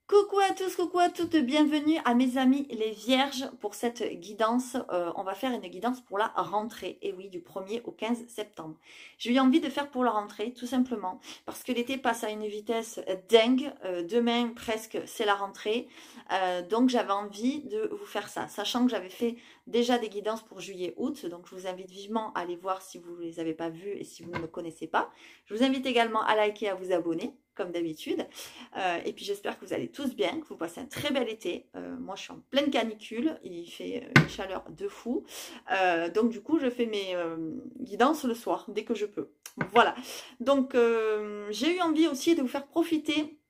Coucou à tous, coucou à toutes, bienvenue à mes amis les vierges pour cette guidance. On va faire une guidance pour la rentrée, et oui, du 1er au 15 septembre. J'ai eu envie de faire pour la rentrée, tout simplement, parce que l'été passe à une vitesse dingue. Demain, presque, c'est la rentrée. Donc, j'avais envie de vous faire ça, sachant que j'avais fait déjà des guidances pour juillet-août. Donc, je vous invite vivement à aller voir si vous ne les avez pas vues et si vous ne me connaissez pas. Je vous invite également à liker, à vous abonner, comme d'habitude. Et puis j'espère que vous allez tous bien, que vous passez un très bel été. Moi je suis en pleine canicule, il fait une chaleur de fou. Donc du coup je fais mes guidances le soir, dès que je peux. Voilà, donc j'ai eu envie aussi de vous faire profiter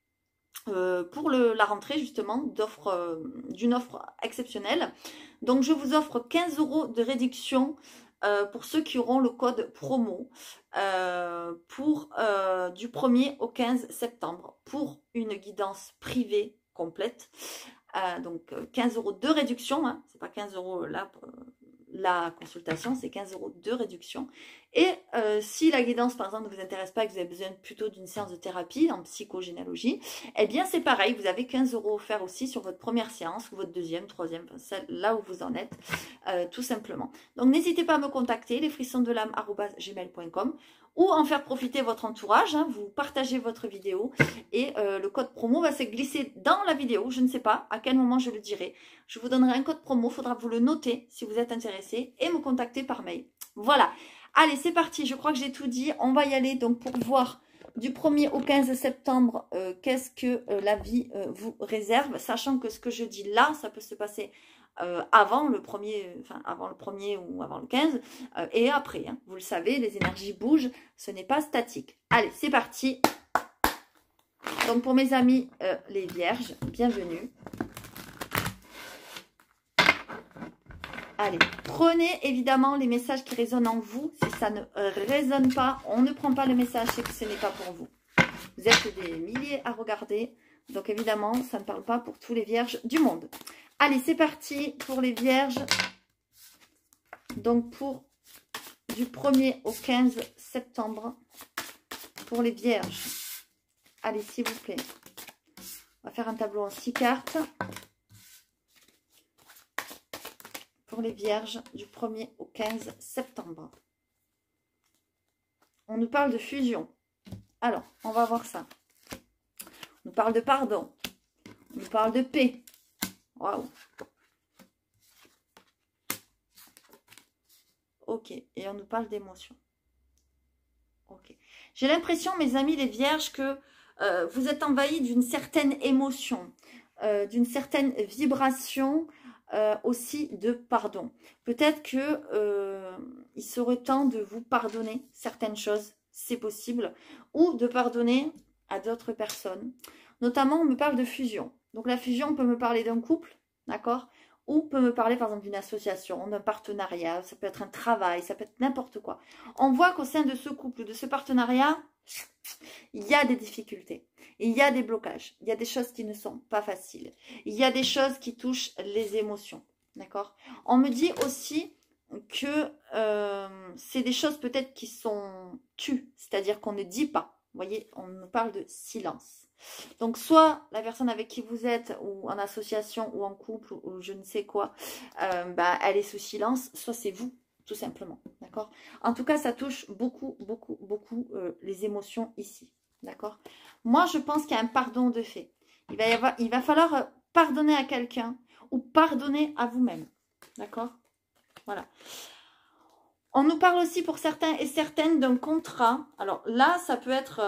pour la rentrée justement d'une offre exceptionnelle. Donc je vous offre 15 € de réduction pour ceux qui auront le code promo du 1er au 15 septembre pour une guidance privée complète. Donc 15 € de réduction, hein, c'est pas 15 € là la consultation, c'est 15 € de réduction. Et si la guidance par exemple ne vous intéresse pas et que vous avez besoin plutôt d'une séance de thérapie en psychogénéalogie, eh bien c'est pareil, vous avez 15 € offerts aussi sur votre première séance ou votre deuxième, troisième, celle là où vous en êtes, tout simplement. Donc n'hésitez pas à me contacter, lesfrissonsdelame@gmail.com, ou en faire profiter votre entourage, hein, vous partagez votre vidéo et le code promo va se glisser dans la vidéo, je ne sais pas à quel moment je le dirai. Je vous donnerai un code promo, il faudra vous le noter si vous êtes intéressé et me contacter par mail. Voilà, allez c'est parti, je crois que j'ai tout dit, on va y aller donc pour voir du 1er au 15 septembre qu'est-ce que la vie vous réserve, sachant que ce que je dis là, ça peut se passer avant le 1er ou avant le 15 et après, hein. Vous le savez, les énergies bougent, ce n'est pas statique. Allez, c'est parti. Donc pour mes amis les vierges, bienvenue. Allez, prenez évidemment les messages qui résonnent en vous. Si ça ne résonne pas, on ne prend pas le message, c'est que ce n'est pas pour vous. Vous êtes des milliers à regarder, donc évidemment, ça ne parle pas pour tous les vierges du monde. Allez, c'est parti pour les vierges. Donc pour du 1er au 15 septembre, pour les vierges. Allez, s'il vous plaît. On va faire un tableau en 6 cartes. Pour les vierges du 1er au 15 septembre. On nous parle de fusion. Alors, on va voir ça. On nous parle de pardon. On nous parle de paix. Waouh. Ok. Et on nous parle d'émotion. Ok. J'ai l'impression, mes amis les vierges, que vous êtes envahis d'une certaine émotion, d'une certaine vibration, aussi de pardon. Peut-être que il serait temps de vous pardonner certaines choses, c'est possible, ou de pardonner à d'autres personnes. Notamment, on me parle de fusion. Donc la fusion peut me parler d'un couple, d'accord, ou peut me parler par exemple d'une association, d'un partenariat, ça peut être un travail, ça peut être n'importe quoi. On voit qu'au sein de ce couple, de ce partenariat, il y a des difficultés, il y a des blocages, il y a des choses qui ne sont pas faciles, il y a des choses qui touchent les émotions, d'accord. On me dit aussi que c'est des choses peut-être qui sont tues, c'est-à-dire qu'on ne dit pas, vous voyez, on nous parle de silence. Donc soit la personne avec qui vous êtes, ou en association, ou en couple, ou je ne sais quoi, elle est sous silence, soit c'est vous, tout simplement, d'accord. En tout cas, ça touche beaucoup, beaucoup, beaucoup les émotions ici, d'accord. Moi, je pense qu'il y a un pardon de fait. Il va falloir pardonner à quelqu'un ou pardonner à vous-même, d'accord. Voilà. On nous parle aussi pour certains et certaines d'un contrat. Alors là, ça peut être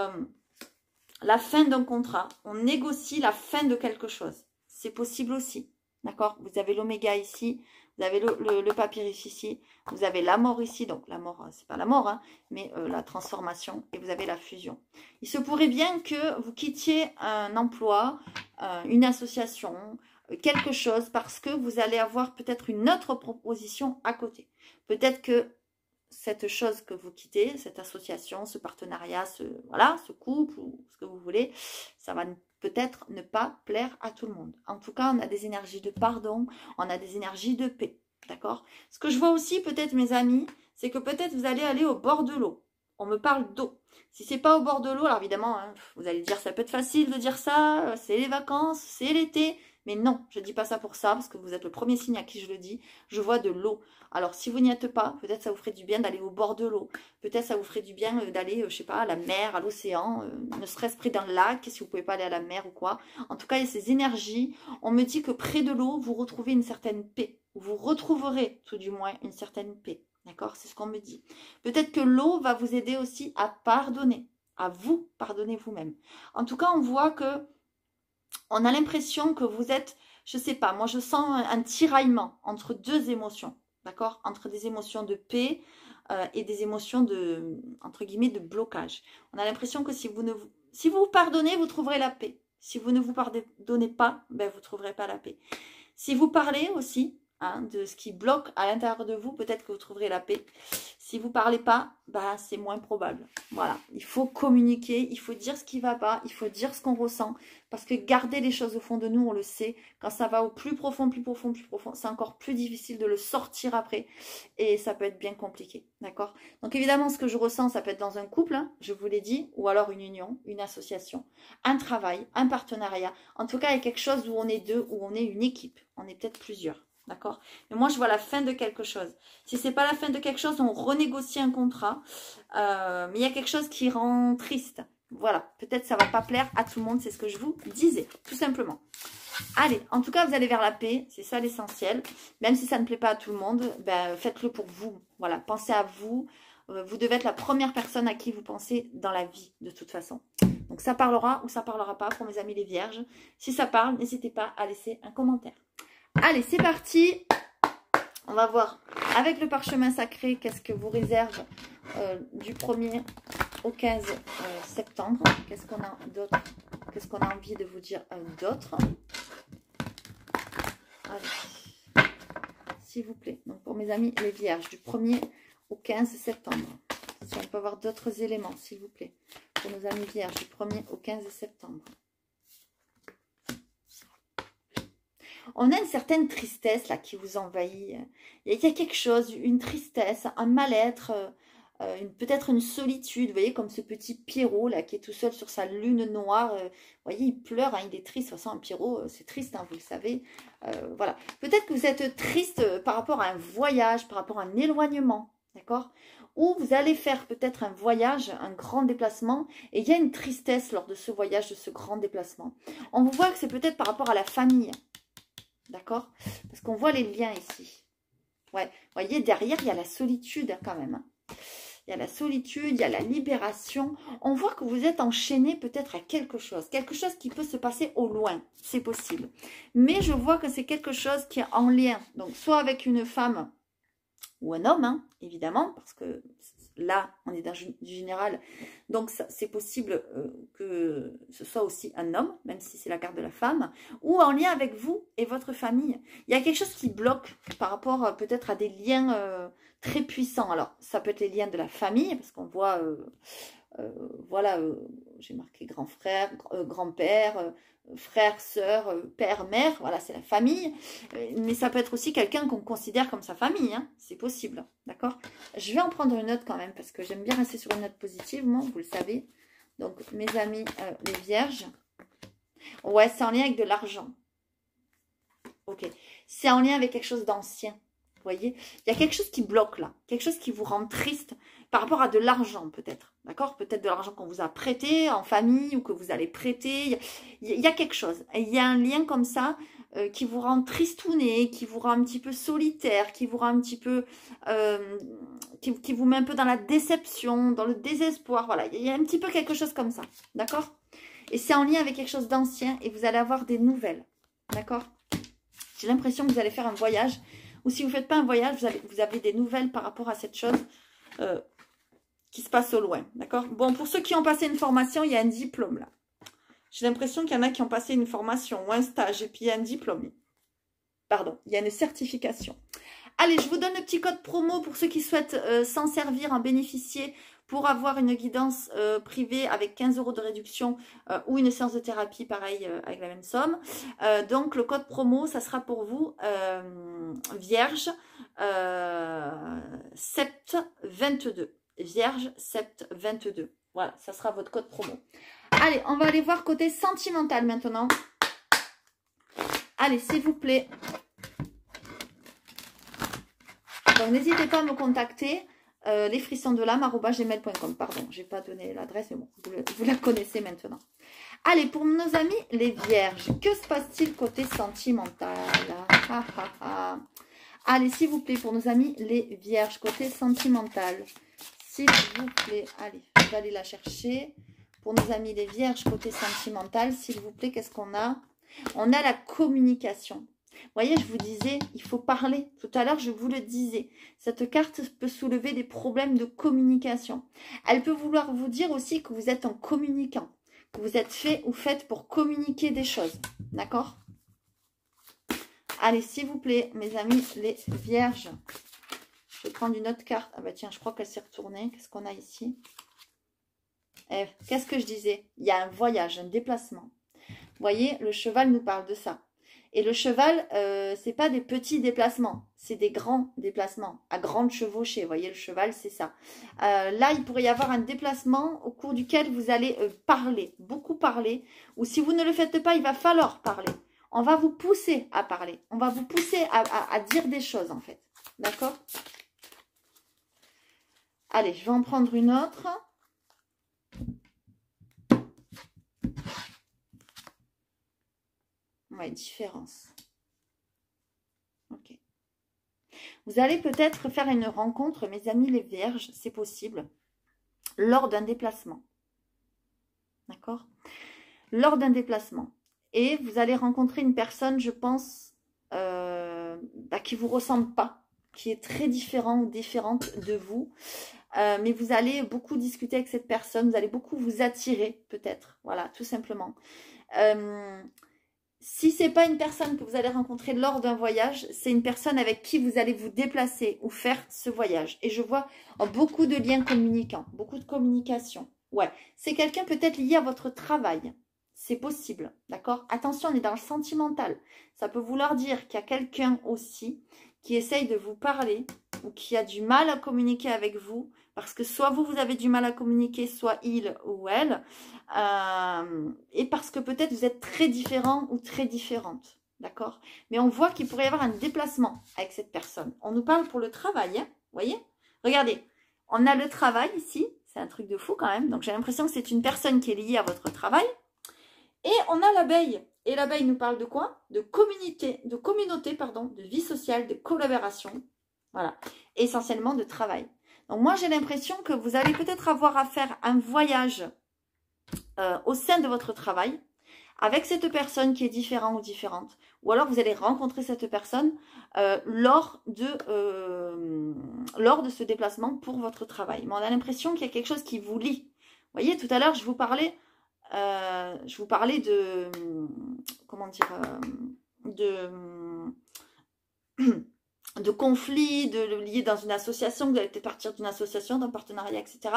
la fin d'un contrat. On négocie la fin de quelque chose. C'est possible aussi, d'accord. Vous avez l'oméga ici. Vous avez le papyrus ici, vous avez la mort ici, donc la mort, c'est pas la mort, hein, mais la transformation, et vous avez la fusion. Il se pourrait bien que vous quittiez un emploi, une association, quelque chose, parce que vous allez avoir peut-être une autre proposition à côté. Peut-être que cette chose que vous quittez, cette association, ce partenariat, ce couple, ou ce que vous voulez, ça va peut-être ne pas plaire à tout le monde. En tout cas, on a des énergies de pardon, on a des énergies de paix, d'accord. Ce que je vois aussi peut-être, mes amis, c'est que peut-être vous allez aller au bord de l'eau. On me parle d'eau. Si c'est pas au bord de l'eau, alors évidemment, hein, vous allez dire, ça peut être facile de dire ça, c'est les vacances, c'est l'été. Mais non, je ne dis pas ça pour ça, parce que vous êtes le premier signe à qui je le dis. Je vois de l'eau. Alors, si vous n'y êtes pas, peut-être ça vous ferait du bien d'aller au bord de l'eau. Peut-être ça vous ferait du bien d'aller, je sais pas, à la mer, à l'océan, ne serait-ce près d'un lac, si vous ne pouvez pas aller à la mer ou quoi. En tout cas, il y a ces énergies. On me dit que près de l'eau, vous retrouvez une certaine paix. Vous retrouverez, tout du moins, une certaine paix. D'accord? C'est ce qu'on me dit. Peut-être que l'eau va vous aider aussi à pardonner. À vous pardonner vous-même. En tout cas, on voit que on a l'impression que vous êtes, je sais pas, moi je sens un tiraillement entre deux émotions, d'accord? Entre des émotions de paix et des émotions de, entre guillemets, de blocage. On a l'impression que si vous pardonnez, vous trouverez la paix. Si vous ne vous pardonnez pas, ben, vous ne trouverez pas la paix. Si vous parlez aussi de ce qui bloque à l'intérieur de vous, peut-être que vous trouverez la paix. Si vous ne parlez pas, bah, c'est moins probable. Voilà, il faut communiquer, il faut dire ce qui ne va pas, il faut dire ce qu'on ressent. Parce que garder les choses au fond de nous, on le sait, quand ça va au plus profond, c'est encore plus difficile de le sortir après. Et ça peut être bien compliqué, d'accord? Donc évidemment, ce que je ressens, ça peut être dans un couple, hein, je vous l'ai dit, ou alors une union, une association, un travail, un partenariat. En tout cas, il y a quelque chose où on est deux, où on est une équipe. On est peut-être plusieurs. D'accord? Mais moi, je vois la fin de quelque chose. Si ce n'est pas la fin de quelque chose, on renégocie un contrat. Mais il y a quelque chose qui rend triste. Voilà. Peut-être ça ne va pas plaire à tout le monde. C'est ce que je vous disais, tout simplement. Allez, en tout cas, vous allez vers la paix. C'est ça l'essentiel. Même si ça ne plaît pas à tout le monde, ben, faites-le pour vous. Voilà. Pensez à vous. Vous devez être la première personne à qui vous pensez dans la vie, de toute façon. Donc, ça parlera ou ça parlera pas pour mes amis les vierges. Si ça parle, n'hésitez pas à laisser un commentaire. Allez, c'est parti. On va voir avec le parchemin sacré qu'est-ce que vous réserve du 1er au 15 septembre. Qu'est-ce qu'on a d'autre? Qu'est-ce qu'on a envie de vous dire d'autre? Allez, s'il vous plaît. Donc pour mes amis les vierges, du 1er au 15 septembre. Si on peut avoir d'autres éléments, s'il vous plaît. Pour nos amis vierges, du 1er au 15 septembre. On a une certaine tristesse là qui vous envahit. Il y a quelque chose, une tristesse, un mal-être, peut-être une solitude. Vous voyez, comme ce petit Pierrot là qui est tout seul sur sa lune noire. Vous voyez, il pleure, hein, il est triste. De toute façon, un Pierrot, c'est triste, hein, vous le savez. Voilà. Peut-être que vous êtes triste par rapport à un voyage, par rapport à un éloignement. D'accord? Ou vous allez faire peut-être un voyage, un grand déplacement, et il y a une tristesse lors de ce voyage, de ce grand déplacement. On vous voit que c'est peut-être par rapport à la famille. D'accord? Parce qu'on voit les liens ici. Ouais, vous voyez, derrière, il y a la solitude quand même. Il y a la solitude, il y a la libération. On voit que vous êtes enchaîné peut-être à quelque chose qui peut se passer au loin. C'est possible. Mais je vois que c'est quelque chose qui est en lien. Donc, soit avec une femme ou un homme, hein, évidemment, parce que là, on est dans du général. Donc, c'est possible que ce soit aussi un homme, même si c'est la carte de la femme, ou en lien avec vous et votre famille. Il y a quelque chose qui bloque par rapport peut-être à des liens très puissants. Alors, ça peut être les liens de la famille, parce qu'on voit, voilà, j'ai marqué grand frère, grand-père, frère, sœur, père, mère, voilà, c'est la famille. Mais ça peut être aussi quelqu'un qu'on considère comme sa famille, hein. C'est possible, d'accord? Je vais en prendre une note quand même, parce que j'aime bien rester sur une note positive, moi, vous le savez. Donc, mes amis, les vierges. Ouais, c'est en lien avec de l'argent. Ok. C'est en lien avec quelque chose d'ancien. Vous voyez, il y a quelque chose qui bloque là, quelque chose qui vous rend triste par rapport à de l'argent peut-être, d'accord? Peut-être de l'argent qu'on vous a prêté en famille ou que vous allez prêter. Il y a quelque chose, il y a un lien comme ça qui vous rend tristouné, qui vous rend un petit peu solitaire, qui vous rend un petit peu, qui vous met un peu dans la déception, dans le désespoir. Voilà, il y a un petit peu quelque chose comme ça, d'accord? Et c'est en lien avec quelque chose d'ancien et vous allez avoir des nouvelles, d'accord? J'ai l'impression que vous allez faire un voyage. Ou si vous ne faites pas un voyage, vous avez des nouvelles par rapport à cette chose qui se passe au loin. D'accord? Bon, pour ceux qui ont passé une formation, il y a un diplôme là. J'ai l'impression qu'il y en a qui ont passé une formation ou un stage et puis il y a un diplôme. Pardon, il y a une certification. Allez, je vous donne le petit code promo pour ceux qui souhaitent s'en servir, en bénéficier pour avoir une guidance privée avec 15 € de réduction ou une séance de thérapie, pareil, avec la même somme. Donc, le code promo, ça sera pour vous, Vierge, 722. Vierge Sept 22. Voilà, ça sera votre code promo. Allez, on va aller voir côté sentimental maintenant. Allez, s'il vous plaît. Donc, n'hésitez pas à me contacter. lesfrissonsdelame@gmail.com. Pardon, je n'ai pas donné l'adresse, mais bon, vous la connaissez maintenant. Allez, pour nos amis les vierges, que se passe-t-il côté sentimental? Allez, s'il vous plaît, pour nos amis les vierges, côté sentimental. S'il vous plaît, allez, je vais aller la chercher. Pour nos amis les vierges, côté sentimental, s'il vous plaît, qu'est-ce qu'on a? On a la communication. Vous voyez, je vous disais, il faut parler. Tout à l'heure, je vous le disais. Cette carte peut soulever des problèmes de communication. Elle peut vouloir vous dire aussi que vous êtes un communicant. Que vous êtes fait ou faite pour communiquer des choses. D'accord? Allez, s'il vous plaît, mes amis, les vierges. Je vais prendre une autre carte. Ah bah tiens, je crois qu'elle s'est retournée. Qu'est-ce qu'on a ici? Qu'est-ce que je disais? Il y a un voyage, un déplacement. Vous voyez, le cheval nous parle de ça. Et le cheval, c'est pas des petits déplacements, c'est des grands déplacements, à grande chevauchée. Vous voyez, le cheval, c'est ça. Là, il pourrait y avoir un déplacement au cours duquel vous allez parler, beaucoup parler. Ou si vous ne le faites pas, il va falloir parler. On va vous pousser à parler. On va vous pousser à dire des choses, en fait. D'accord? Allez, je vais en prendre une autre. Ouais, différence. Ok. Vous allez peut-être faire une rencontre, mes amis les vierges, c'est possible, lors d'un déplacement. D'accord? Lors d'un déplacement. Et vous allez rencontrer une personne, je pense, qui ne vous ressemble pas, qui est très différent ou différente de vous. Mais vous allez beaucoup discuter avec cette personne, vous allez beaucoup vous attirer, peut-être. Voilà, tout simplement. Si ce n'est pas une personne que vous allez rencontrer lors d'un voyage, c'est une personne avec qui vous allez vous déplacer ou faire ce voyage. Et je vois beaucoup de liens communicants, beaucoup de communication. Ouais, c'est quelqu'un peut-être lié à votre travail. C'est possible, d'accord? Attention, on est dans le sentimental. Ça peut vouloir dire qu'il y a quelqu'un aussi qui essaye de vous parler ou qui a du mal à communiquer avec vous. Parce que soit vous avez du mal à communiquer, soit il ou elle. Et parce que peut-être vous êtes très différent ou très différente. D'accord? Mais on voit qu'il pourrait y avoir un déplacement avec cette personne. On nous parle pour le travail. Hein, vous voyez? Regardez. On a le travail ici. C'est un truc de fou quand même. Donc j'ai l'impression que c'est une personne qui est liée à votre travail. Et on a l'abeille. Et l'abeille nous parle de quoi? De communauté, de vie sociale, de collaboration. Voilà. Et essentiellement de travail. Donc moi, j'ai l'impression que vous allez peut-être avoir à faire un voyage au sein de votre travail avec cette personne qui est différente ou différente. Ou alors, vous allez rencontrer cette personne lors de ce déplacement pour votre travail. Mais on a l'impression qu'il y a quelque chose qui vous lie. Vous voyez, tout à l'heure, je vous parlais de... Comment dire de conflits, de liés dans une association, vous allez peut-être partir d'une association, d'un partenariat, etc.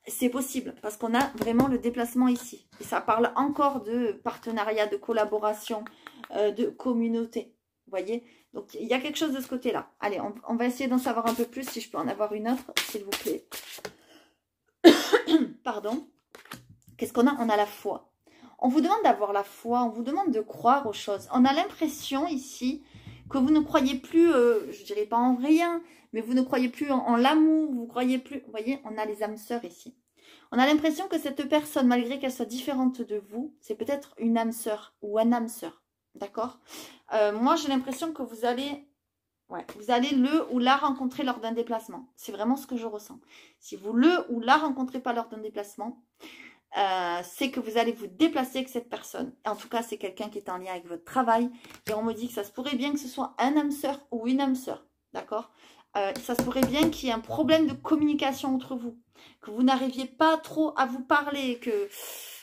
C'est possible, parce qu'on a vraiment le déplacement ici. Et ça parle encore de partenariat, de collaboration, de communauté. Vous voyez? Donc, il y a quelque chose de ce côté-là. Allez, on va essayer d'en savoir un peu plus, si je peux en avoir une autre, s'il vous plaît. Pardon. Qu'est-ce qu'on a? On a la foi. On vous demande d'avoir la foi, on vous demande de croire aux choses. On a l'impression ici que vous ne croyez plus, je dirais pas en rien, mais vous ne croyez plus en l'amour, vous croyez plus... Vous voyez, on a les âmes sœurs ici. On a l'impression que cette personne, malgré qu'elle soit différente de vous, c'est peut-être une âme sœur ou un âme sœur. D'accord? Moi, j'ai l'impression que vous allez le ou la rencontrer lors d'un déplacement. C'est vraiment ce que je ressens. Si vous le ou la rencontrez pas lors d'un déplacement, c'est que vous allez vous déplacer avec cette personne. En tout cas, c'est quelqu'un qui est en lien avec votre travail. Et on me dit que ça se pourrait bien que ce soit un âme sœur ou une âme sœur. D'accord? Ça se pourrait bien qu'il y ait un problème de communication entre vous. Que vous n'arriviez pas trop à vous parler. Que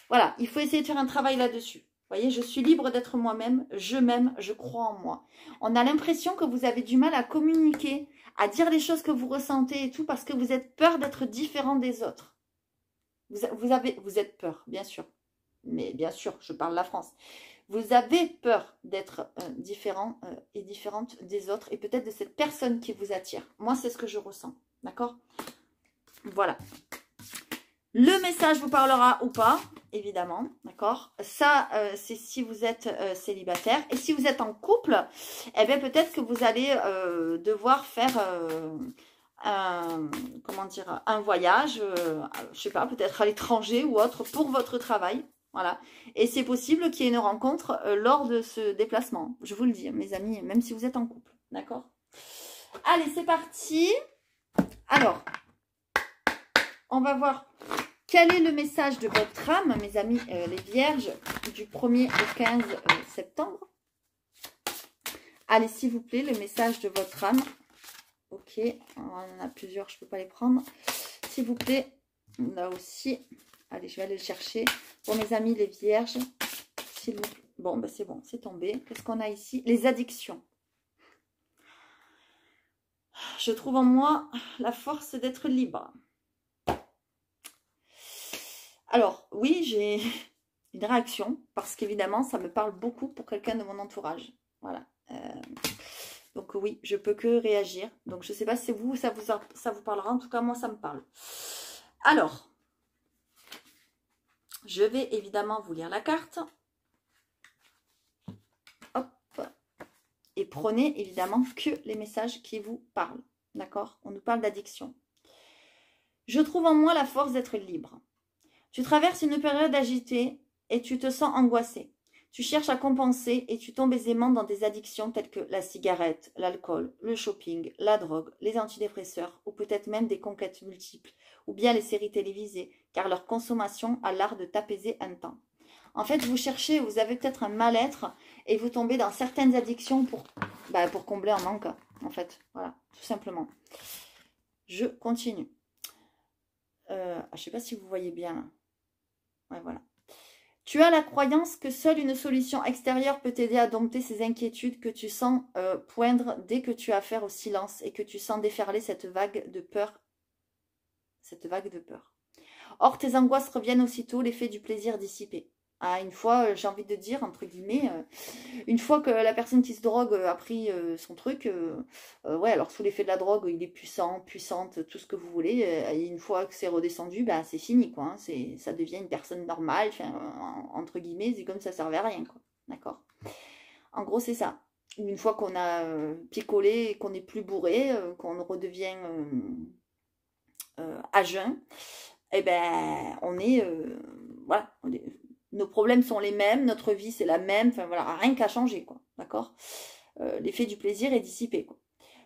voilà, il faut essayer de faire un travail là-dessus. Vous voyez, je suis libre d'être moi-même. Je m'aime, je crois en moi. On a l'impression que vous avez du mal à communiquer, à dire les choses que vous ressentez et tout, parce que vous avez peur d'être différent des autres. Vous êtes peur, bien sûr. Mais bien sûr, je parle la France. Vous avez peur d'être différent et différente des autres et peut-être de cette personne qui vous attire. Moi, c'est ce que je ressens. D'accord? Voilà. Le message vous parlera ou pas, évidemment, d'accord? Ça, c'est si vous êtes célibataire. Et si vous êtes en couple, eh bien, peut-être que vous allez devoir faire comment dire, un voyage, je sais pas, peut-être à l'étranger ou autre, pour votre travail. Voilà. Et c'est possible qu'il y ait une rencontre lors de ce déplacement. Je vous le dis, mes amis, même si vous êtes en couple, d'accord? Allez, c'est parti. Alors, on va voir quel est le message de votre âme, mes amis les vierges, du 1er au 15 septembre. Allez, s'il vous plaît, le message de votre âme. Ok, on en a plusieurs, je ne peux pas les prendre. S'il vous plaît, là aussi. Allez, je vais aller le chercher. Pour mes amis les vierges, s'il vous plaît. Bon, ben c'est bon, c'est tombé. Qu'est-ce qu'on a ici? Les addictions. Je trouve en moi la force d'être libre. Alors, oui, j'ai une réaction, parce qu'évidemment, ça me parle beaucoup pour quelqu'un de mon entourage. Voilà. Donc oui, je peux que réagir. Donc je ne sais pas si vous, ça vous parlera. En tout cas, moi, ça me parle. Alors, je vais évidemment vous lire la carte. Hop. Et prenez évidemment que les messages qui vous parlent. D'accord? On nous parle d'addiction. Je trouve en moi la force d'être libre. Tu traverses une période agitée et tu te sens angoissé. Tu cherches à compenser et tu tombes aisément dans des addictions telles que la cigarette, l'alcool, le shopping, la drogue, les antidépresseurs ou peut-être même des conquêtes multiples ou bien les séries télévisées car leur consommation a l'art de t'apaiser un temps. En fait, vous cherchez, vous avez peut-être un mal-être et vous tombez dans certaines addictions pour combler un manque. En fait, voilà, tout simplement. Je continue. Je ne sais pas si vous voyez bien là. Ouais, voilà. Tu as la croyance que seule une solution extérieure peut t'aider à dompter ces inquiétudes que tu sens poindre dès que tu as affaire au silence et que tu sens déferler cette vague de peur. Cette vague de peur. Or, tes angoisses reviennent aussitôt, l'effet du plaisir dissipé. Ah, une fois, j'ai envie de dire, entre guillemets, une fois que la personne qui se drogue a pris son truc, ouais, alors sous l'effet de la drogue, il est puissant, puissante, tout ce que vous voulez, et une fois que c'est redescendu, bah, c'est fini, quoi. Hein, ça devient une personne normale, entre guillemets, c'est comme ça servait à rien, quoi. D'accord? En gros, c'est ça. Une fois qu'on a picolé et qu'on n'est plus bourré, qu'on redevient à jeun, eh ben, on est, voilà, nos problèmes sont les mêmes, notre vie c'est la même, enfin voilà, rien qu'à changer, quoi, d'accord? L'effet du plaisir est dissipé, quoi.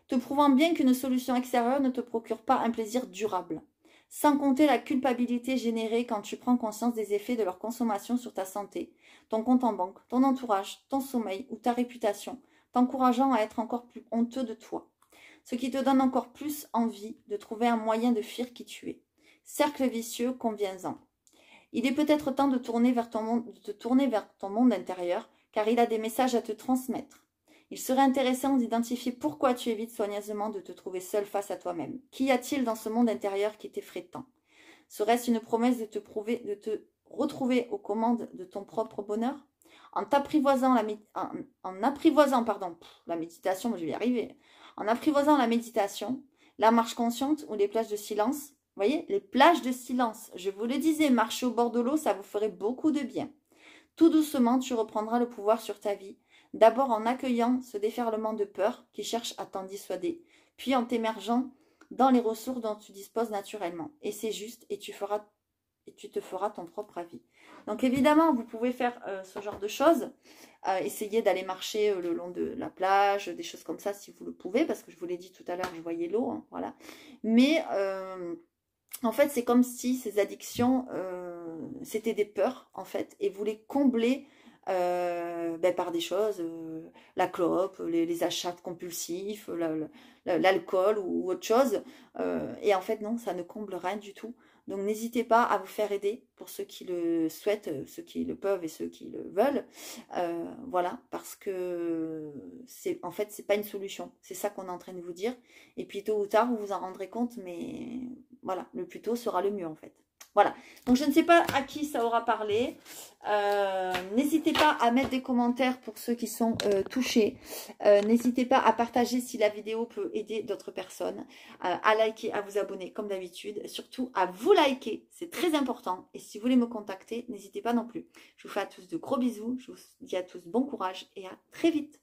Te prouvant bien qu'une solution extérieure ne te procure pas un plaisir durable. Sans compter la culpabilité générée quand tu prends conscience des effets de leur consommation sur ta santé, ton compte en banque, ton entourage, ton sommeil ou ta réputation, t'encourageant à être encore plus honteux de toi. Ce qui te donne encore plus envie de trouver un moyen de fuir qui tu es. Cercle vicieux, conviens-en. Il est peut-être temps de te tourner vers ton monde intérieur, car il a des messages à te transmettre. Il serait intéressant d'identifier pourquoi tu évites soigneusement de te trouver seul face à toi-même. Qu'y a-t-il dans ce monde intérieur qui t'effraie tant? Serait-ce une promesse de te retrouver aux commandes de ton propre bonheur? En apprivoisant la méditation, je vais y arriver. En apprivoisant la méditation, la marche consciente ou les plages de silence, vous voyez, les plages de silence, je vous le disais, marcher au bord de l'eau, ça vous ferait beaucoup de bien. Tout doucement, tu reprendras le pouvoir sur ta vie, d'abord en accueillant ce déferlement de peur qui cherche à t'en dissuader, puis en t'émergeant dans les ressources dont tu disposes naturellement. Et c'est juste, et tu te feras ton propre avis. Donc évidemment, vous pouvez faire ce genre de choses, essayer d'aller marcher le long de la plage, des choses comme ça si vous le pouvez, parce que je vous l'ai dit tout à l'heure, je voyais l'eau, hein, voilà. Mais en fait, c'est comme si ces addictions, c'était des peurs, en fait, et vous les comblez par des choses, la clope, les achats compulsifs, l'alcool ou autre chose. Et en fait, non, ça ne comble rien du tout. Donc, n'hésitez pas à vous faire aider pour ceux qui le souhaitent, ceux qui le peuvent et ceux qui le veulent. Voilà, parce que en fait, c'est pas une solution. C'est ça qu'on est en train de vous dire. Et puis, tôt ou tard, vous vous en rendrez compte, mais voilà, le plus tôt sera le mieux, en fait. Voilà. Donc, je ne sais pas à qui ça aura parlé. N'hésitez pas à mettre des commentaires pour ceux qui sont touchés. N'hésitez pas à partager si la vidéo peut aider d'autres personnes. À liker, à vous abonner comme d'habitude. Surtout à vous liker, c'est très important. Et si vous voulez me contacter, n'hésitez pas non plus. Je vous fais à tous de gros bisous. Je vous dis à tous bon courage et à très vite.